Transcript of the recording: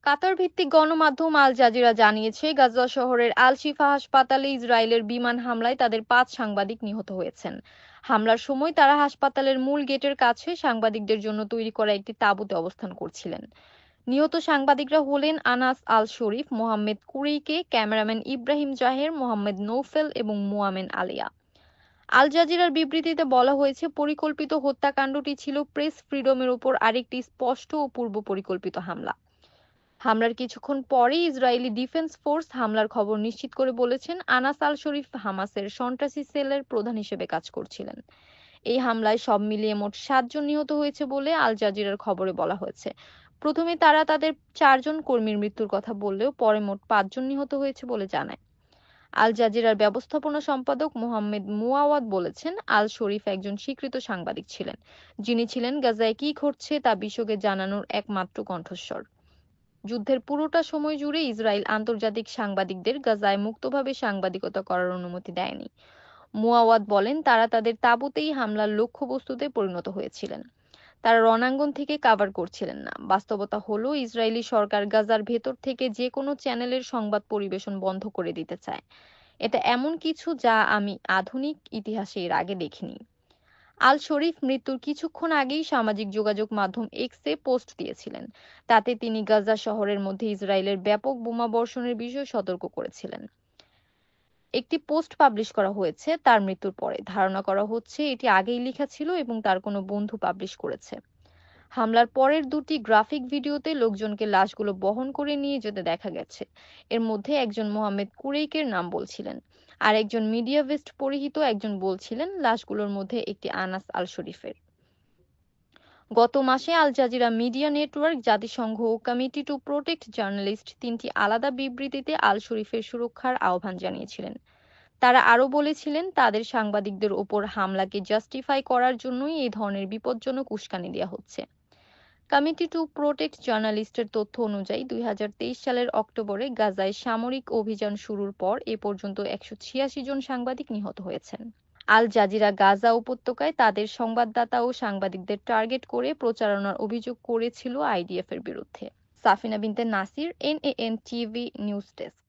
কাতার ভিত্তিক গণমাধ্যম Al Jazeera জানিয়েছে, গাজা শহরের আল শিফা হাসপাতালে ইসরায়েলের বিমান হামলায় তাদের ৫ সাংবাদিক নিহত হয়েছেন। হামলার সময় তারা হাসপাতালের মূল গেটের কাছে সাংবাদিকদের জন্য তৈরি করা একটি তাঁবুতে অবস্থান করছিলেন। নিহত সাংবাদিকরা হলেন আনাস আল শরীফ, মোহাম্মদ কুরেইকে, ক্যামেরাম্যান ইব্রাহিম জাহের, মোহাম্মদ নৌফেল এবং মোয়ামেন আলিয়া। আল জাজিরার বিবৃতিতে বলা হয়েছে, পরিকল্পিত হত্যাকাণ্ডটি ছিল প্রেস ফ্রিডমের উপর আরেকটি স্পষ্ট ও পূর্ব পরিকল্পিত হামলা। হামলার কিছুক্ষণ পরেই ইসরায়েলি ডিফেন্স ফোর্স হামলার খবর নিশ্চিত করে বলেছেন, আনাস আল শরীফ হামাসের সন্ত্রাসী সেলের প্রধান হিসেবে কাজ করছিলেন। এই হামলায় সব মিলিয়ে মোট ৭ জন নিহত হয়েছে বলে আল জাজিরার খবরে বলা হয়েছে। প্রথমে তারা তাদের ৪ জন কর্মীর মৃত্যুর কথা বললেও পরে মোট ৫ জন নিহত হয়েছে বলে জানায়। আল জাজিরার ব্যবস্থাপনা সম্পাদক মোহাম্মদ মুয়াওয়াদ বলেছেন, আল শরীফ একজন স্বীকৃত সাংবাদিক ছিলেন, যিনি ছিলেন গাজায় কি ঘটছে তা বিশ্বকে জানানোর একমাত্র কণ্ঠস্বর। যুদ্ধের পুরোটা সময় জুড়ে ইসরায়েল আন্তর্জাতিক সাংবাদিকদের গাজায় মুক্তভাবে সাংবাদিকতা করার অনুমতি দেয়নি। মুয়াওয়াদ বলেন, তারা তাদের তাঁবুতেই হামলার লক্ষ্যবস্তুতে পরিণত হয়েছিলেন। তারা রণাঙ্গন থেকে কাভার করছিলেন না। বাস্তবতা হলো, ইসরায়েলি সরকার গাজার ভেতর থেকে যে কোনো চ্যানেলের সংবাদ পরিবেশন বন্ধ করে দিতে চায়। এটা এমন কিছু যা আমি আধুনিক ইতিহাসে এর আগে দেখিনি। আল শরীফ মৃত্যুর কিছুক্ষণ আগেই সামাজিক যোগাযোগ মাধ্যম এক্সে পোস্ট দিয়েছিলেন। তাতে তিনি গাজা শহরের মধ্যে ইসরায়েলের ব্যাপক বোমাবর্ষণের বিষয়ে সতর্ক করেছিলেন। একটি পোস্ট পাবলিশ করা হয়েছে তার মৃত্যুর পরে। ধারণা করা হচ্ছে এটি আগেই লেখা ছিল এবং তার কোনো বন্ধু পাবলিশ করেছে। হামলার পরের দুটি গ্রাফিক ভিডিওতে লোকজনকে লাশগুলো বহন করে নিয়ে যেতে দেখা গেছে। এর মধ্যে একজন মোহাম্মদ কুরেইকের নাম বলছিলেন, আর একজন মিডিয়া ভেস্ট পরিহিত একজন বলছিলেন লাশগুলোর মধ্যে একটি আনাস আল শরীফের। গত মাসে আল জাজিরা মিডিয়া নেটওয়ার্ক, জাতিসংঘ ও কমিটি টু প্রোটেক্ট জার্নালিস্ট তিনটি আলাদা বিবৃতিতে আল শরীফের সুরক্ষার আহ্বান জানিয়েছিলেন। তারা আরও বলেছিলেন, তাদের সাংবাদিকদের ওপর হামলাকে জাস্টিফাই করার জন্যই এই ধরনের বিপজ্জনক উস্কানি দেওয়া হচ্ছে। কমিটি টু প্রোটেক্ট জার্নালিস্টের তথ্য অনুযায়ী ২০২৩ সালের অক্টোবরে গাজায় সামরিক অভিযান শুরুর পর এ পর্যন্ত ১৮৬ জন সাংবাদিক নিহত হয়েছেন। আল জাজিরা গাজা উপত্যকায় তাদের সংবাদদাতা ও সাংবাদিকদের টার্গেট করে প্রচারণার অভিযোগ করেছিল আইডিএফ এর বিরুদ্ধে। সাফিনা বিনতে নাসির, এনএএন টিভি, নিউজ ডেস্ক।